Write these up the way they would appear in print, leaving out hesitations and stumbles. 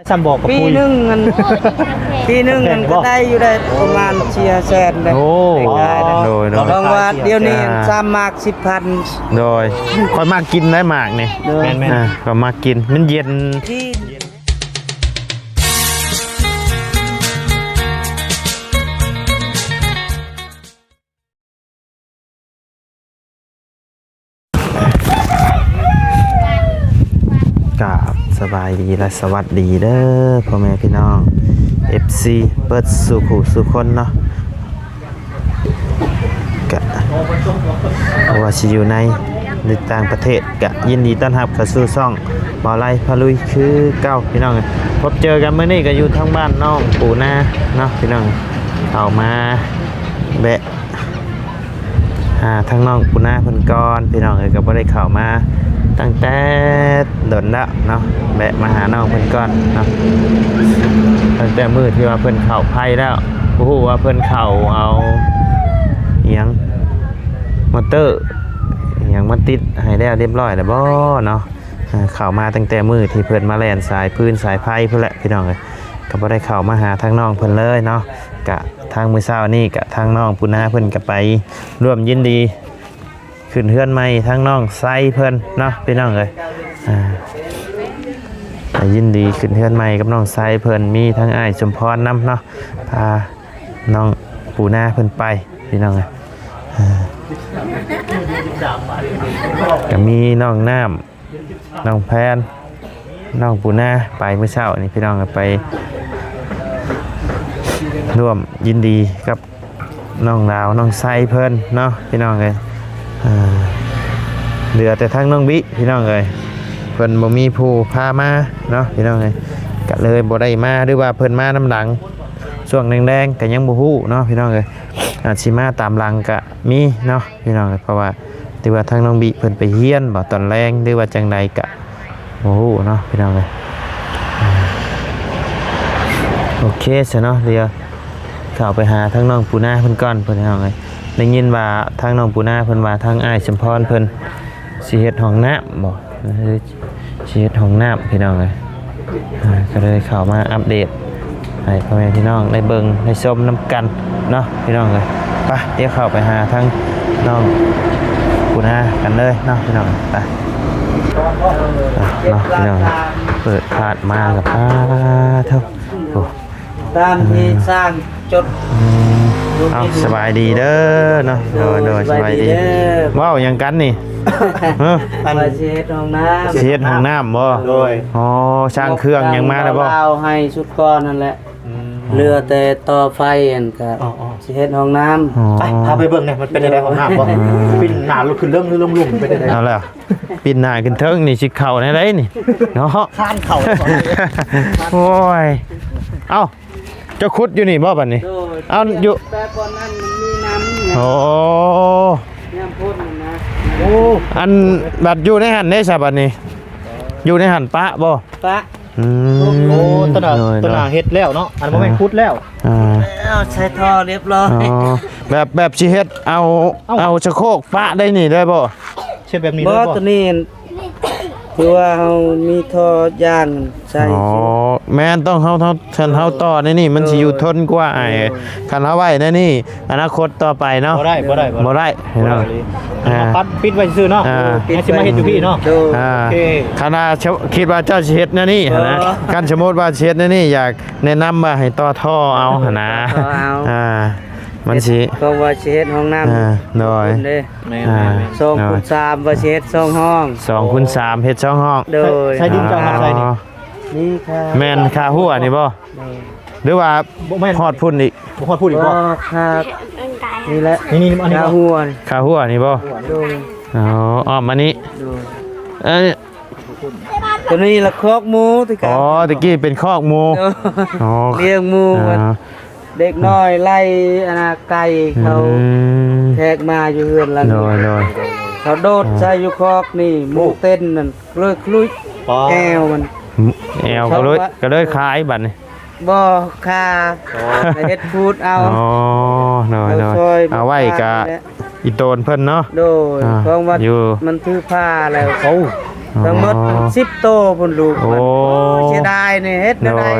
ซ้ำบอกกับ ปี ปุ้ย หนึงเงินปีหนึงเงินก็ได้อยู่ได้ประมาณ4 แสนเลย โอ้ ได้ได้ โดย ลองว่าเดี๋ยวนี้3 มาก 10,000 โดยคอยมากินได้หมากนี่ แม่น ก็มากินมันเย็น ที่ กราบสบายดีและสวัสดีเด้อพ่อแม่พี่น้อง FC เปิดสู่ผู้สู่คนเนาะกะว่าสิอยู่ในหรือต่างประเทศกะยินดีต้อนรับเข้าสู่ช่องบ่อไร่พะลุยคือเก้าพี่น้องพบเจอกันมื้อนี้ก็อยู่ทางบ้านน้องปู่นาเนาะพี่น้องเอามาแบะทางน้องปู่นาเพิ่นก่อนพี่น้องก็บ่ได้เข้ามาตั้งแต่โดนแล้วเนาะแบะมาหาน้องเพิ่นก่อนเนาะตั้งแต่มื้อที่ว่าเพิ่นเข้าไผแล้วโอ้โหว่าเพิ่นเข้าเอาเอียงมอเตอร์อย่างมันติดให้แล้วเรียบร้อยแล้วบ่เนาะเข้ามาตั้งแต่มื้อที่เพิ่นมาแล่นสายพื้นสายไฟพุ่นแหละพี่น้องเอ้ยก็บ่ได้เข้ามาหาทางน้องเพิ่นเลยเนาะกะทางมื้อเช้านี้กะทางน้องปุณาเพิ่นก็ไปร่วมยินดีขึ้นเฮือนใหม่ทางน้องไซเพิ่นเนาะพี่น้องเอ้ยยินดีขึ้นเฮือนใหม่กับน้องไซเพิ่นมีทั้งอ้ายสมพรนำเนาะพาน้องปุณาเพิ่นไปพี่น้องเอ้ยก็มีน้องน้ำน้องแพนน้องปูนาไปเมื่อเช้านี่พี่น้องไปร่วมยินดีกับน้องดาวน้องไซเพิ่นเนาะพี่น้องเลยเหลือแต่ทั้งน้องบิพี่น้องเลยเพิ่นบ่มีผู้พามาเนาะพี่น้องเลยก็เลยบ่ได้มาหรือว่าเพิ่นมาน้ำหลังช่วงแดงๆก็ยังบ่ฮู้เนาะพี่น้องเลยอาจสิมาตามหลังก็มีเนาะพี่น้องเพราะว่าที่ว่าทางน้องบิเพิ่นไปเฮียนบ่ตอนแรงหรือว่าจังใดก็โอ้โหเนาะพี่น้องเลยโอเคซะเนาะเดี๋ยวเข้าไปหาทางน้องปูนาเพิ่นก่อนเพิ่นเอาไงได้ยินว่าทางน้องปูนาเพิ่นว่าทางอ้ายสมพรเพิ่นสิเฮ็ดห้องน้ำบ่สิเฮ็ดห้องน้ำพี่น้องเลยก็เลยเข้ามาอัปเดตให้พ่อแม่พี่น้องได้เบิ่งได้ชมน้ำกันเนาะพี่น้องเลยไปเดี๋ยวเข้าไปหาทางน้องปูนากันเลยเนาะพี่น้องไปเนาะพี่น้องเปิดพาดมากับเท่าโอ้ ตามที่สร้างจด เอาสบายดีเด้อเนาะโดยสบายดีว้าวยังกันนี่อันเช็ดห้องน้ำ เช็ดห้องน้ำบ่โดยอ๋อช่างเครื่องยังมาแล้วบ่เอาให้ชุดก้อนนั่นแหละเรือแต่ต่อไฟอันก็เช็ดห้องน้ำไปพาไปเบิ่งเนี่ยมันเป็นอะไรของน้ำบ่ปิ่นหนาลุกขึ้นเรื่องลุ่มเป็นอะไรเอาแล้วปิ่นหน้าขึ้นเทิงนี่สิเข้าได้นี่เนาะข้านเข่าโอ้ยเอ้าจะขุดอยู่นี่บ่บัดนี้เอาอยู่แต่ก่อนนั้นมันมีน้ำ โอ้ น้ำพ่นนะ โอ้ อันบัดอยู่ในหันได้ซะบัดนี้อยู่ในหันปะบ่ปะโอ้ต้นหาเฮ็ดแล้วเนาะอันบ่แม่นขุดแล้วเอาใช้ท่อเรียบร้อยแบบสิเฮ็ดเอาชะโครกปะได้นี่ได้บ่เช่นแบบนี้บ่ตัวนี้คือว่าเฮามีท่อย่างใช่แม่นต้องเฮาต่อในนี่มันสิอยู่ทนกว่าไอ้คันเฮาไว้ในนี่อนาคตต่อไปเนาะบ่ได้เนาะปัดปิดไว้ซื่อเนาะให้สิมาเฮ็ดอยู่พี่เนาะโอเคคณะคิดว่าเจ้าสิเฮ็ดแนวนี้นะกันสมมุติว่าสิเฮ็ดแนวนี้อยากแนะนำว่าให้ต่อท่อเอาหั่นนะมันสิก็ว่าสิเฮ็ดห้องน้ำโดยเด้2x3ว่าสิเฮ็ด2ห้อง 2x3 เฮ็ด2ห้องโดยใช้ดินเจ้าครับใช้นี่นี่ค่ะแม่นค่าหัวนี่บ่หรือว่าฮอดพุ่นอีกบ่ฮอดพุ่นอีกบ่ค่ะนี่แหละนี่อันนี้ค่าหัวนี่บ่อ๋ออ้อมอันนี้ตัวนี้ละคอกหมูที่กันอ๋อตะกี้เป็นคอกหมูอ๋อเลี้ยงหมูเด็กน้อยไล่ไก่เขาแทกมาอยู่เฮือนแล้วเขาโดดใส่อยู่คอกนี่หมูเต้นนั่นเลิกลุยแอวมันแอวก็เลยขายบัดนี่บ่ค่าเฮ็ดพูดเอาอ๋อน้อยเอาไว้กะอีโตนเพิ่นเนาะโดยเพราะว่ามันถือผ้าแล้ว ทั้งหมด10โตพุ่นลูกมันเสียดายนี่เฮ็ดได้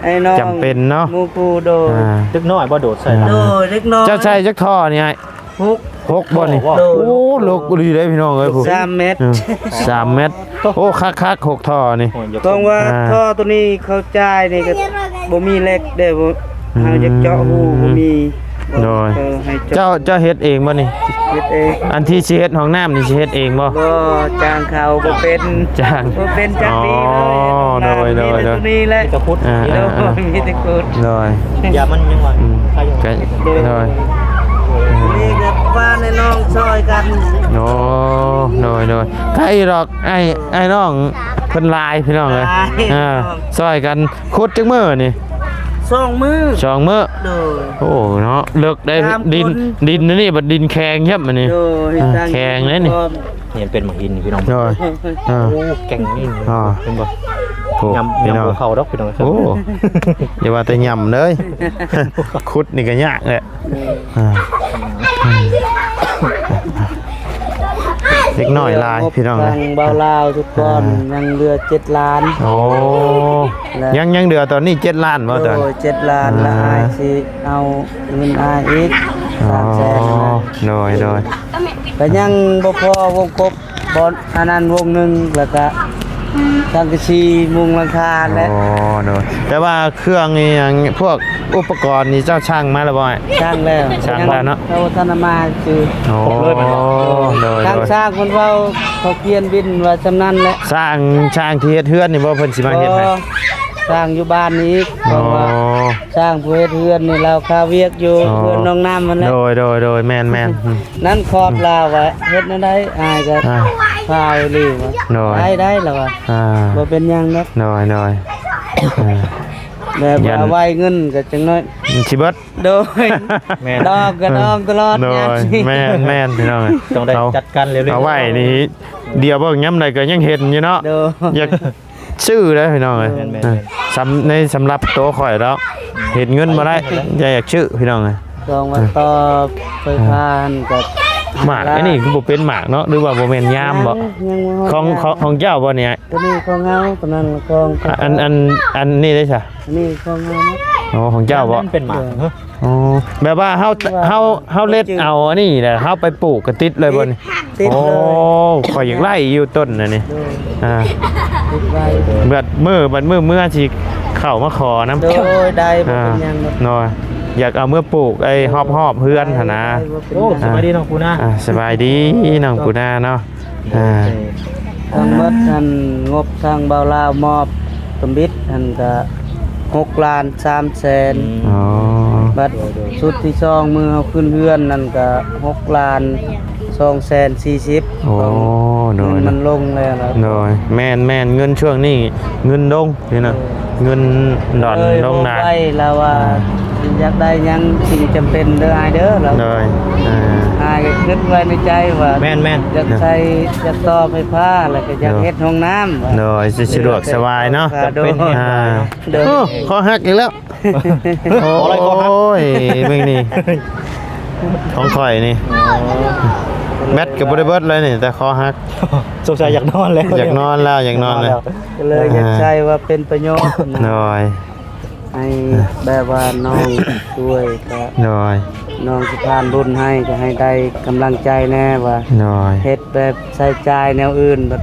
ไอ้น้อง จำเป็นเนาะ หมู่กูโดย ตึกน้อยบ่โดดใส่ โดยเล็กน้อย เจ้าชายจักท่อนี่ไอ้ 6 6บ่นี่โอ้โลกดีเลยพี่น้องเอ้ยผู้ 3 เมตร 3 เมตรโอ้คักๆ6ท่อนี่ ต้องว่าท่อตัวนี้เขาจ่ายนี่ก็บ่มีเหล็กเด้บ่เฮาจะเจาะหูบ่มี โดย ให้ เจ้าเฮ็ดเองบ่นี่ เฮ็ดเอง อันที่สิเฮ็ดห้องน้ำนี่สิเฮ็ดเองบ่ บ่จ้างเขาบ่เป็น จ้าง บ่เป็นจักดี อ๋อ เลย โดย มีแต่ตัวนี้แหละ จะพุทธ โดยมีแต่กูด โดย อย่ามันยังว่าใครยัง ก็โดย นี่ก็ว่าในน้องซอยกัน โอ้โดยใครหรอกไอ้น้องเพิ่นลายพี่น้องเอ้ยซอยกันขุดจักมื้อนี่ 2 มือ สองมื้อ โดย โอ้เนาะเลิกได้ ตาม ดิน คน ดินนี่บัดดินแข็งยับมันนี่ โดยตั้ง แข็งเลยนี่ เห็นเป็นหมาหินพี่น้อง โดยอ่า โอ้แก่งนี่ อ่า เป็นบ่ โอ้ ยำ พี่น้อง หัวเข่าดอกพี่น้อง โอ้อย่าว่าแต่ย่ำเลยขุดนี่ก็ยากแหละอ่าเล็กน้อยลายพี่น้อง ทา นะ งเบาลาวทุกคนยังเหลือ7 ล้าน โอ้ยังเดือตอนนี้7 ล้านบ่ตอน โอ้ย7 ล้านละ อ่า อายสิเอาเงินอายอีก อ๋อ 300,000 โดย ก็ยังบ่พอวงกบบ่อันนั้นวงหนึงแล้วก็สังกะสีมุงหลังคาและ โอ้โดยแต่ว่าเครื่องนี่อย่างพวกอุปกรณ์นี่เจ้าช่างมาแล้วบ่อย สร้างแล้ว สร้างแล้วเนาะ เขาธนมาคือ โอ้โดย ทางสร้างคนเว้าเขาเขียนบินว่าจำนั้นแหละ สร้างช่างที่เฮ็ดเฮือนนี่บ่เพิ่นสิมาเฮ็ดให้ สร้างอยู่บ้านนี้เพ อ๋อ ราะว่าสร้างผู้เฮ็ดเฮือนนี่เราค่าเวียกอยู่ อ๋อ เฮือนน้องน้ำมันแหละ โดยแม่นอืม นั่นคอดลาวว่าเฮ็ดนั่นได้อายก็ อ่า พายลีว่า โดย ได้แล้วว่า อ่า บ่เป็นหยังเนาะ โดยอ่า แบบ ยัน ว่าไว้เงินก็จังน้อย สิเบิด โดยดอกก็ดอกตลอด โด ยาม ย สิ แม่นพี่น้อง ต้องได้ เอา จัดการเร็วๆ เอาไว้นี่เดี๋ยวเบิ่งยามใดก็ยังเห็นอยู่เนาะ โดย อยากซื้อเลยพี่น้องเอ้ย แม่น สำหรับโตวข่อยแล้วเห็นเงินมาได้อยากชื่อพี่น้องเอ้ย กองว่าต่อไฟฟ้าหั่นก็ หมากไอ้นี่คือบ่เป็นหมากเนาะหรือว่าบ่แม่นยามบ่ ยังบ่ฮอด ของเจ้าบ่เนี่ย ตัวนี้ของเฮาตัวนั้นของ อันนี้ได้ซะ อันนี้ของเฮาเนาะ อ๋อของเจ้าบ่ มันเป็นหมาเหรอ อ๋อแบบว่าเฮาเล็ดเอาอันนี้แหละเฮาไปปลูกกระติดเลยบ่นี่ ติด โอ้ เลย ข่อยอยากไล่อยู่ต้นน่ะนี่ โดย อ่า ติดไว้ บัดมือเมื่อสิเข้ามาขอน้ โดยได้บ่ อ่า เป็นหยังเนาะ เนาะอยากเอาเมื่อปลูกไอ้หอบเพื่อนหั่นนะ ได้บ่เป็น โอ้ หยัง สบายดีน้องกูนะ สบายดีน้องปูนาเนาะอ่า ทั้งหมดท่านงบทางเบาลาวมอบสมบิดท่านก็6 ล้าน3แสน อ๋อ บัดชุดที่2มือเอาขึ้นเฮือนนั่นก็6 ล้าน2แสน40 โอ้โดย มันลงแล้วนะ โดยแม่นเงินช่วงนี้เงินลงนี่นะเงินดอน เลย ลง บอก นา ไว้แล้วว่าอยากได้หยังสิ่งจำเป็นเด้ออายเด้อแล้ว โดยอ่า อายก็คิดไว้ในใจว่า แม่น อยากใช้อยากต่อไฟฟ้าแล้วก็อยากเฮ็ดห้องน้ำว่า โดยสิสะดวกสบายเนาะ ก็โดย อ่า โดย โอ้คอหักอีกแล้วโอ้ยเบิ่งนี่ของข่อยนี่แบตกับบริเบิร์ดเลยนี่แต่คอหัก สงสัยอยากนอนแล้ว อยากนอนแล้วอยากนอนเลย ก็เลยอยากใช้ว่าเป็นประโยชน์ โด นะ ย ให้แบบว่าน้องช่วยก็ โดย น้องสิพานบุญให้ก็ให้ได้กำลังใจแน่ว่า โดย เฮ็ดแบบใช้จ่ายแนวอื่นแบบ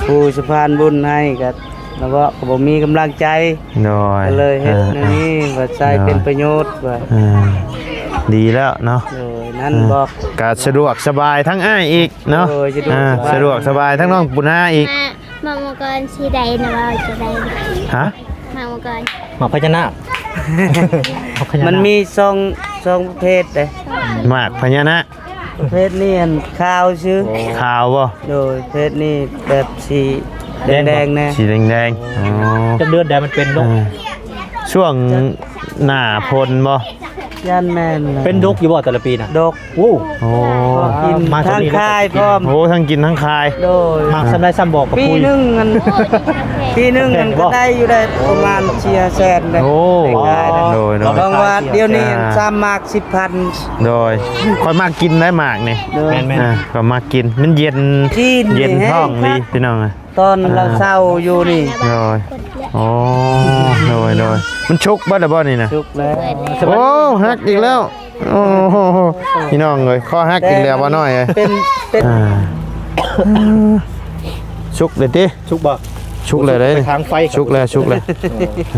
ผู้สะพานบุญให้ก็แล้วก็บ่มีกำลังใจ โดย ก็เลยเฮ็ดแนวนี้ว่าใช้เป็นประโยชน์ว่า อ่าดีแล้วเนาะ โดยนั้นบอก ก็สะดวกสบายทั้งอ้ายอีกเนาะ โอ้ยสะดวกสบาย สะดวกสบายทั้งน้องปุณาอีก มามังกรสีใดนะว่าจะได้ ฮะ มามังกร หมาพญานาค มันมี2ประเภทเด้ หมากพญานะ ประเภทนี้อันขาวชื่อ ขาวบ่ โดยประเภทนี้แบบสีแดงๆแน่ สีแดงๆอ๋อ จะเลือดแดงมันเป็นลูก ช่วงหน้าพลบ่ ยันแม่น เป็นดกอยู่บ่แต่ละปีน่ะ ดก โอ้ โอ้ ก็กิน มา ทาง เท่านี้แล้ว คายพร้อม โหทั้งกินทั้งคาย โดย มากซ้ำได้ซ้ำบอกกับ ปี ปุ้ย หนึงมัน โอ้ยดีแท้ ปีหนึงมันก็ได้อยู่ได้ประมาณ4-5แสนเลย โอ้ ได้ได้ โดยโดย บางว่าเดี๋ยวนี้3มาก10,000 โดยค่อยมากินได้หมากนี่ โดย แม่น ก็มากินมันเย็น กิน เย็น แห้ง ท้องดี ครับ พี่น้องอะ ตอนเราเศร้าอยู่นี่ โดยโอ้โดยโดยมันชุกบ่ได้บ่นี่นะ ชุกแล้ว โอ้ฮักอีกแล้วโอ้โหพี่น้องเอ้ยข้อฮักอีกแล้วบ่น้อยเอ้ย เป็น อ่าชุกเลยติ ชุกบ่ ชุกเลยเด้ ไปทางไฟ ชุกเลยชุกเลย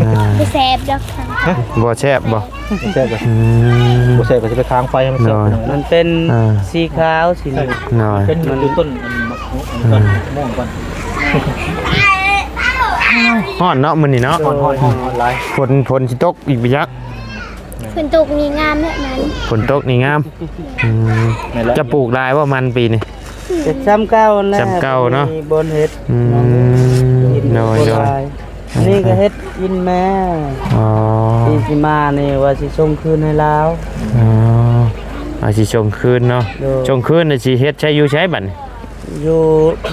อ่า บ่แซ่บดอกค่ะ บ่แซ่บบ่ บ่ใช่ก็ อืม บ่ใช่ก็สิไปทางไฟให้มันเสร็จ น้อย มันเป็น อ่า สีขาวสีเหลือง น้อย เป็นอยู่ต้นอันนี้ก่อนม่วงก่อน ฮ้อนเนาะมื้อนี้เนาะ อ่อนๆหลาย ฝนสิตกอีกบ่ยัก ฝนตกนี่งามแท้มัน ฝนตกนี่งามอืมจะปลูกได้ว่ามันปีนี้ จะซ้ำเก้านะ ซ้ำเก้าเนาะ มีบนเฮ็ด อืมน้อยน้อย อันนี่ก็เฮ็ดกินแม่ อ๋อ ที่สิมานี่ว่าสิส่งคืนให้ลาว อ๋ออาสิชงคืนเนาะ โดย ชงคืนน่ะสิเฮ็ดใช้อยู่ใช้บัดนี่ อยู่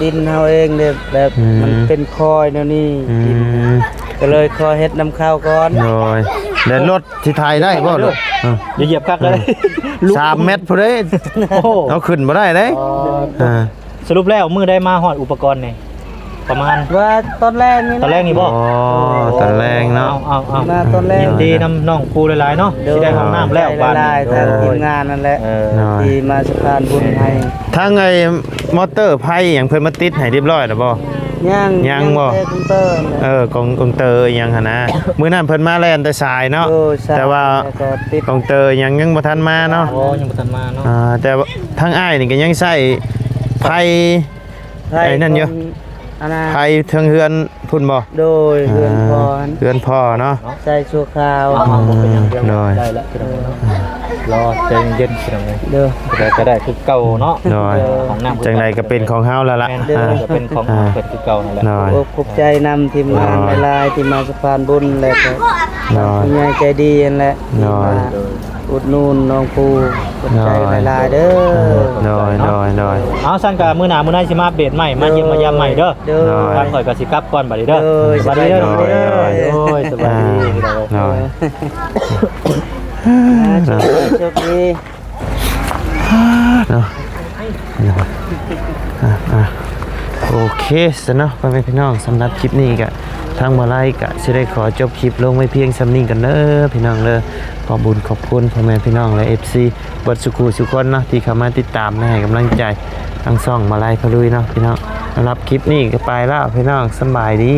ดินเฮาเองเด้แบบ อืม มันเป็นคอยแนวนี้ อื ดิน ม ก็เลยขอเฮ็ดน้ำข้าวก่อน น้อยแล้วรถที่ไทยได้บ่ลูก อย่าเหยียบคักเลย 3 เมตรพุ่นเด้ โอ้โห เอาขึ้นบ่ได้เด้อ่า สรุปแล้วมือได้มาฮอดอุปกรณ์นี่ประมาณ ว่าตอนแรกนี่ ตอนแรกนี่บ่ อ๋อตอนแรกเนาะ เอา มาตอนแรก ยินดีนำน้องปูหลายๆเนาะที่ได้ห้องน้ำแล้ว บ้า บ้าน น ทางทีมงานนั่นแหละ เออ น้อย ที่มาสะพานบุญให้ ทางไอ้มอเตอร์ไผหยังเพิ่นมาติดให้เรียบร้อยแล้วบ่ ยังบ่ แต่คอมพิวเตอร์นั่นแหละ กองเตอร์อิหยังหั่นนะมื้อนั้นเพิ่นมาแล่นแต่สายเนาะ โอ้ใช่ แต่ว่า แล้วก็ติด กองเตอร์ยังบ่ทันมาเนาะ โอ้ยังบ่ทันมาเนาะ แต่ว่าทางอ้ายนี่ก็ยังใช้ไผ ไอ้นั่นอยู่ อันนั้น ไผเทิงเฮือนพุ่นบ่ โดยเรือนพร เฮือนพ่อเนาะ ใส่ชั่วคราว เอาบ่เป็นหยังเดียว น้อย ได้แล้วพี่น้องเนาะรอใจเย็นๆพี่น้องเอ้ย เด้อ ก็ได้คือเก่าเนาะ น้อย ของน้ำ จังไดก็เป็นของเฮาแล้วล่ะ แม่นเด้อก็เป็นของเป็ดคือเก่านั่นแหละ น้อย ขอบใจนำทีมงาน น้อย หลายๆที่มาสะพานบุญแล้วก็ น้อย คุณยายใจดีนั่นแหละ น้อย มาอุดหนูนน้องปูขอบใจ น้อย หลายๆเด้อ น้อยน้อยน้อย เอาสั่นกะมื้อหน้ามื้อไหนสิมาอัปเดตใหม่มาเยี่ยมมายามใหม่เด้อ เด้อ น้อย ทางข่อยก็สิกลับก่อนบัดนี้เด้อ เด้อ สวัสดีเด้อ สบายดี โอ้ยสบายดีพี่น้องเอ้ย น้อย โชคดี เนาะโอเคสเนาะพ่อแม่พี่น้องสำหรับคลิปนี้ก็ทางมาไล่ก็สิได้ขอจบคลิปลงไว้เพียงสำนี้กันเด้อพี่น้องเด้อขอบุญขอบคุณพ่อแม่พี่น้องและ FC เบิดสุขุสุขคนเนาะที่เข้ามาติดตามและให้กำลังใจทั้งช่องมาไล่พะลุยเนาะพี่น้องสำหรับคลิปนี้ก็ไปแล้วพี่น้องสำบายดี